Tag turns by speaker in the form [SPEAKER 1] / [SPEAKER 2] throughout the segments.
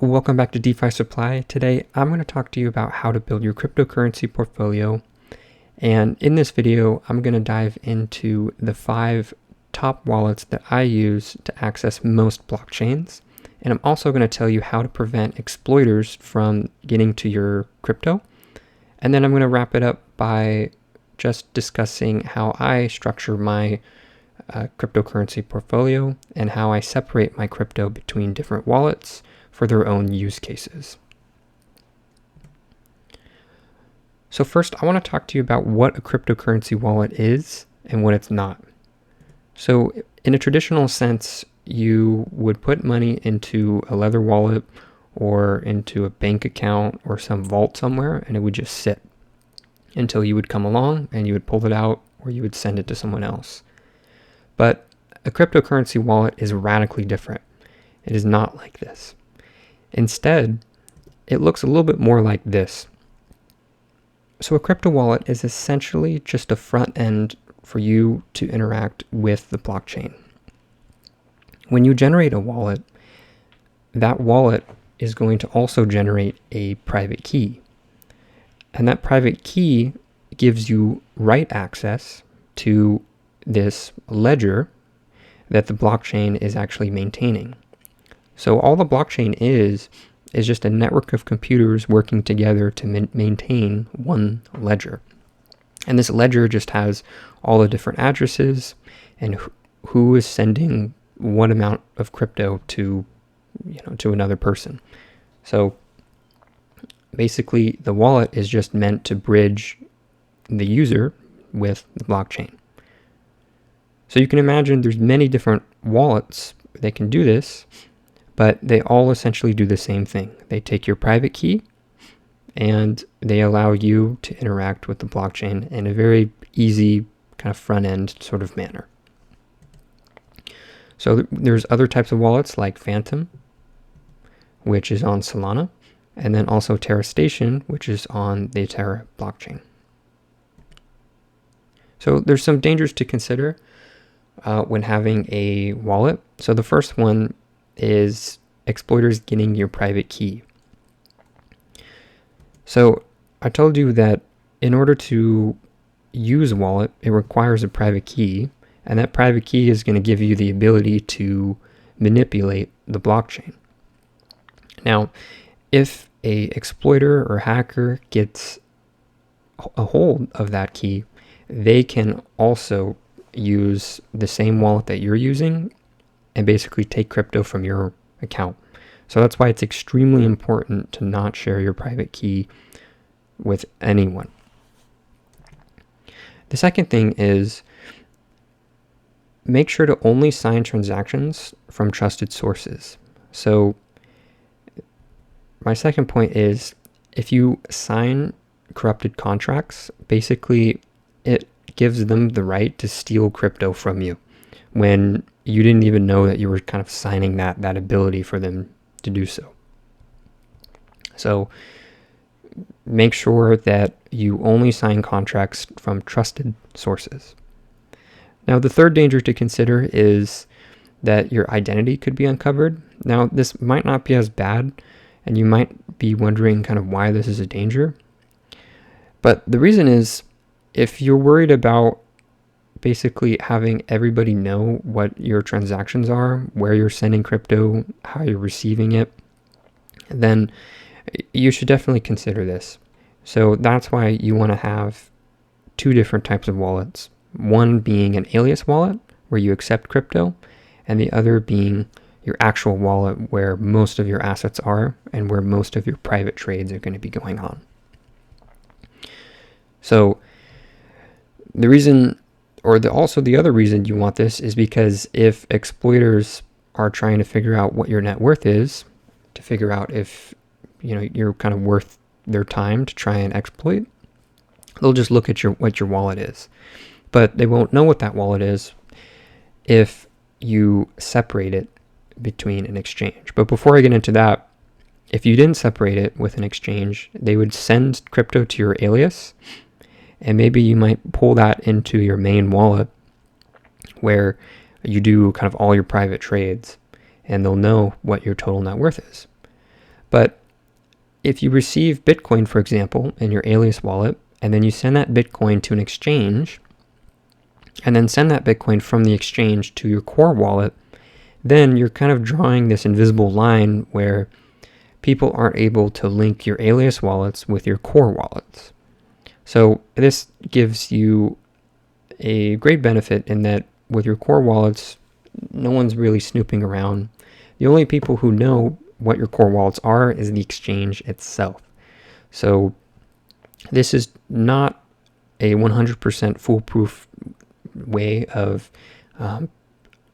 [SPEAKER 1] Welcome back to DeFi Supply. Today, I'm going to talk to you about how to build your cryptocurrency portfolio. And in this video, I'm going to dive into the 5 top wallets that I use to access most blockchains. And I'm also going to tell you how to prevent exploiters from getting to your crypto. And then I'm going to wrap it up by just discussing how I structure my cryptocurrency portfolio and how I separate my crypto between different wallets for their own use cases. So first, I want to talk to you about what a cryptocurrency wallet is and what it's not. So in a traditional sense, you would put money into a leather wallet or into a bank account or some vault somewhere, and it would just sit until you would come along and you would pull it out or you would send it to someone else. But a cryptocurrency wallet is radically different. It is not like this. Instead, it looks a little bit more like this. So a crypto wallet is essentially just a front end for you to interact with the blockchain. When you generate a wallet, that wallet is going to also generate a private key. And that private key gives you write access to this ledger that the blockchain is actually maintaining. So all the blockchain is just a network of computers working together to maintain one ledger. And this ledger just has all the different addresses and who is sending what amount of crypto to another person. So basically, the wallet is just meant to bridge the user with the blockchain. So you can imagine there's many different wallets that can do this, but they all essentially do the same thing. They take your private key and they allow you to interact with the blockchain in a very easy kind of front end sort of manner. So there's other types of wallets like Phantom, which is on Solana, and then also Terra Station, which is on the Terra blockchain. So there's some dangers to consider when having a wallet. So the first one is exploiters getting your private key. So I told you that in order to use a wallet, it requires a private key, and that private key is going to give you the ability to manipulate the blockchain. Now, if a exploiter or hacker gets a hold of that key, they can also use the same wallet that you're using and basically take crypto from your account. So that's why it's extremely important to not share your private key with anyone. The second thing is make sure to only sign transactions from trusted sources. So my second point is if you sign corrupted contracts, basically it gives them the right to steal crypto from you when you didn't even know that you were kind of signing that ability for them to do so. So make sure that you only sign contracts from trusted sources. Now, the third danger to consider is that your identity could be uncovered. Now, this might not be as bad, and you might be wondering kind of why this is a danger. But the reason is, if you're worried about basically having everybody know what your transactions are, where you're sending crypto, how you're receiving it, then you should definitely consider this. So that's why you want to have 2 different types of wallets. One being an alias wallet where you accept crypto, and the other being your actual wallet where most of your assets are and where most of your private trades are going to be going on. So the reason, or the other reason you want this is because if exploiters are trying to figure out what your net worth is, to figure out if you're kind of worth their time to try and exploit, they'll just look at what your wallet is. But they won't know what that wallet is if you separate it between an exchange. But before I get into that, if you didn't separate it with an exchange, they would send crypto to your alias, and maybe you might pull that into your main wallet where you do kind of all your private trades, and they'll know what your total net worth is. But if you receive Bitcoin, for example, in your alias wallet, and then you send that Bitcoin to an exchange, and then send that Bitcoin from the exchange to your core wallet, then you're kind of drawing this invisible line where people aren't able to link your alias wallets with your core wallets. So this gives you a great benefit in that with your core wallets, no one's really snooping around. The only people who know what your core wallets are is the exchange itself. So this is not a 100% foolproof way of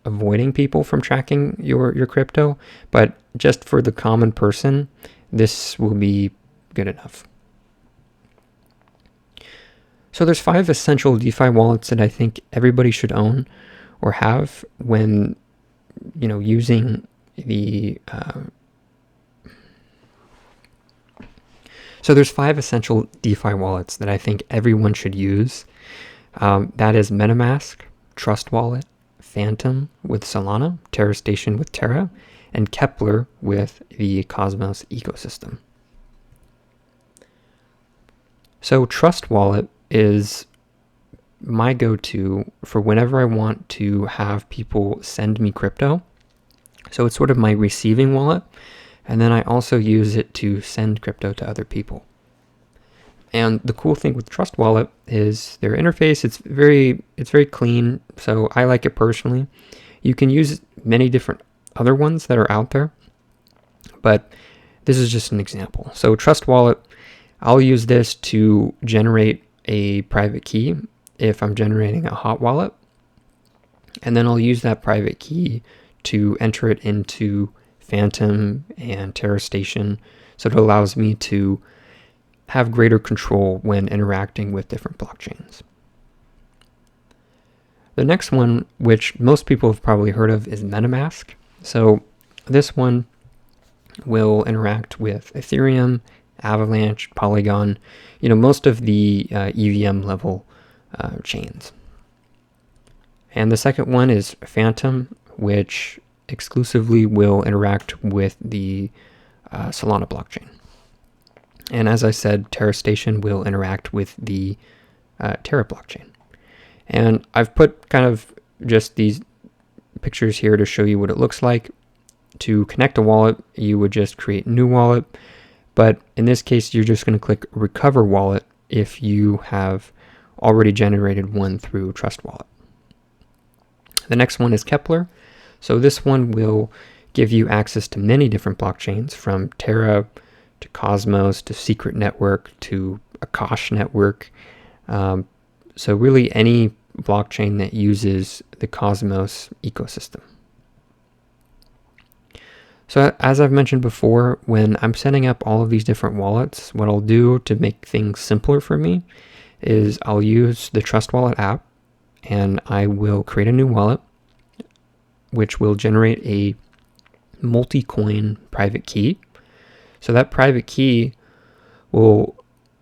[SPEAKER 1] avoiding people from tracking your crypto, but just for the common person, this will be good enough. So there's 5 essential DeFi wallets that I think everybody should own or have when, using the... So there's 5 essential DeFi wallets that I think everyone should use. That is MetaMask, Trust Wallet, Phantom with Solana, Terra Station with Terra, and Kepler with the Cosmos ecosystem. So Trust Wallet is my go-to for whenever I want to have people send me crypto. So it's sort of my receiving wallet, and then I also use it to send crypto to other people. And the cool thing with Trust Wallet is their interface. It's very clean, so I like it personally. You can use many different other ones that are out there, but this is just an example. So Trust Wallet, I'll use this to generate a private key if I'm generating a hot wallet, and then I'll use that private key to enter it into Phantom and Terra Station, so it allows me to have greater control when interacting with different blockchains. The next one, which most people have probably heard of, is MetaMask. So this one will interact with Ethereum, Avalanche, Polygon, most of the EVM level chains. And the second one is Phantom, which exclusively will interact with the Solana blockchain. And as I said, Terra Station will interact with the Terra blockchain. And I've put kind of just these pictures here to show you what it looks like. To connect a wallet, you would just create a new wallet. But in this case, you're just going to click Recover Wallet if you have already generated one through Trust Wallet. The next one is Kepler. So this one will give you access to many different blockchains, from Terra to Cosmos to Secret Network to Akash Network. So really any blockchain that uses the Cosmos ecosystem. So as I've mentioned before, when I'm setting up all of these different wallets, what I'll do to make things simpler for me is I'll use the Trust Wallet app, and I will create a new wallet, which will generate a Multicoin private key. So that private key will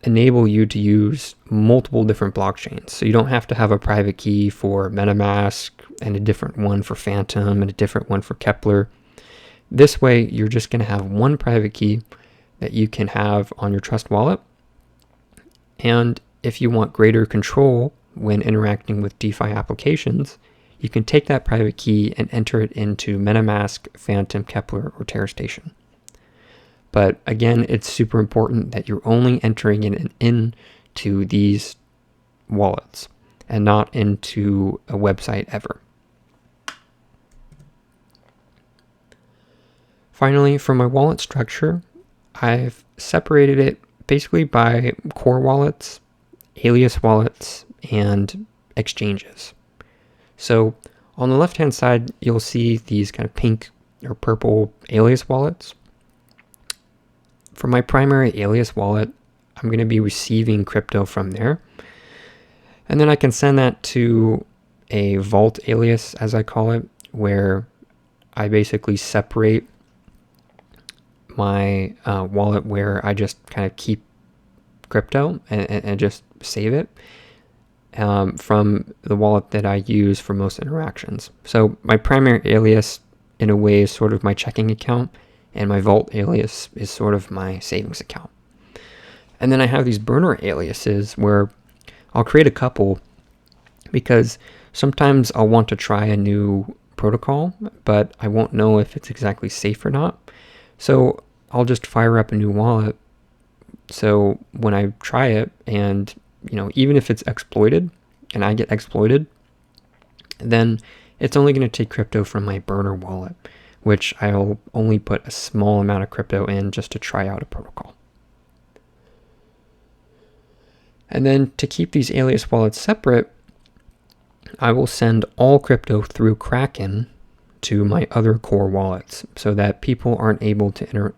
[SPEAKER 1] enable you to use multiple different blockchains. So you don't have to have a private key for MetaMask and a different one for Phantom and a different one for Kepler. This way, you're just going to have one private key that you can have on your Trust Wallet. And if you want greater control when interacting with DeFi applications, you can take that private key and enter it into MetaMask, Phantom, Kepler, or Terra Station. But again, it's super important that you're only entering it into these wallets and not into a website ever. Finally, for my wallet structure, I've separated it basically by core wallets, alias wallets, and exchanges. So on the left-hand side, you'll see these kind of pink or purple alias wallets. For my primary alias wallet, I'm going to be receiving crypto from there. And then I can send that to a vault alias, as I call it, where I basically separate my wallet where I just kind of keep crypto and just save it from the wallet that I use for most interactions. So my primary alias, in a way, is sort of my checking account, and my vault alias is sort of my savings account. And then I have these burner aliases where I'll create a couple because sometimes I'll want to try a new protocol, but I won't know if it's exactly safe or not. So I'll just fire up a new wallet. So when I try it, and even if it's exploited and I get exploited, then it's only going to take crypto from my burner wallet, which I'll only put a small amount of crypto in just to try out a protocol. And then to keep these alias wallets separate, I will send all crypto through Kraken to my other core wallets so that people aren't able to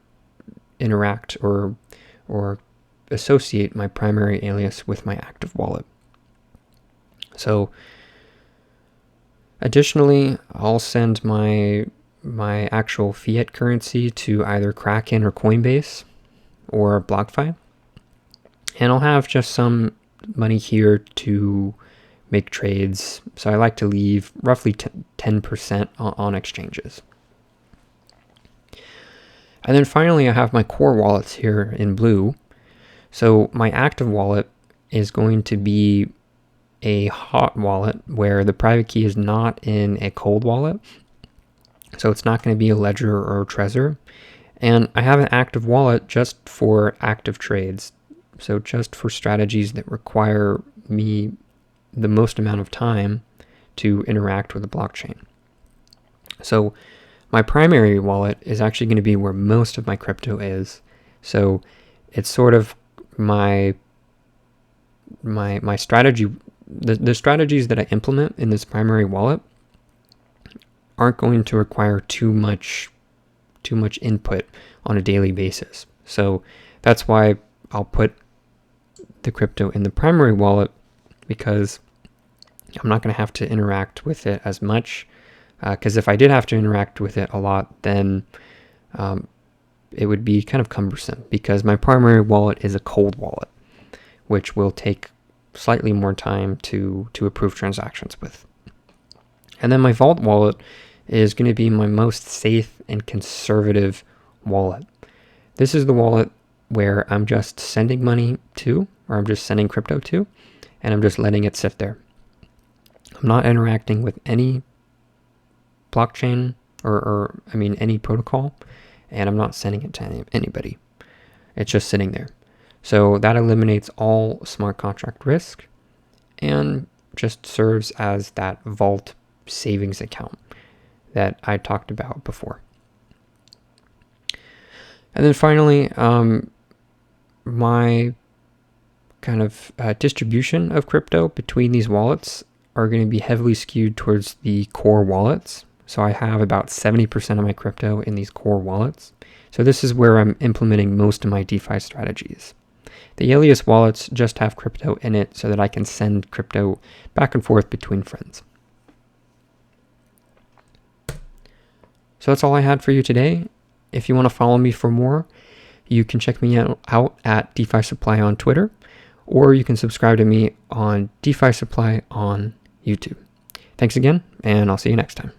[SPEAKER 1] interact or associate my primary alias with my active wallet. So additionally, I'll send my actual fiat currency to either Kraken or Coinbase or BlockFi. And I'll have just some money here to make trades. So I like to leave roughly 10% on exchanges. And then finally, I have my core wallets here in blue. So my active wallet is going to be a hot wallet where the private key is not in a cold wallet. So it's not going to be a Ledger or a Trezor. And I have an active wallet just for active trades. So just for strategies that require me the most amount of time to interact with the blockchain. So my primary wallet is actually going to be where most of my crypto is. So it's sort of my strategy. The strategies that I implement in this primary wallet aren't going to require too much input on a daily basis. So that's why I'll put the crypto in the primary wallet, because I'm not going to have to interact with it as much. Because if I did have to interact with it a lot, then it would be kind of cumbersome, because my primary wallet is a cold wallet, which will take slightly more time to approve transactions with. And then my vault wallet is going to be my most safe and conservative wallet. This is the wallet where I'm just sending money to, or I'm just sending crypto to, and I'm just letting it sit there. I'm not interacting with any blockchain or any protocol, and I'm not sending it to anybody. It's just sitting there. So that eliminates all smart contract risk and just serves as that vault savings account that I talked about before. And then finally, my kind of distribution of crypto between these wallets are going to be heavily skewed towards the core wallets. So I have about 70% of my crypto in these core wallets. So this is where I'm implementing most of my DeFi strategies. The alias wallets just have crypto in it so that I can send crypto back and forth between friends. So that's all I had for you today. If you want to follow me for more, you can check me out at DeFi Supply on Twitter, or you can subscribe to me on DeFi Supply on YouTube. Thanks again, and I'll see you next time.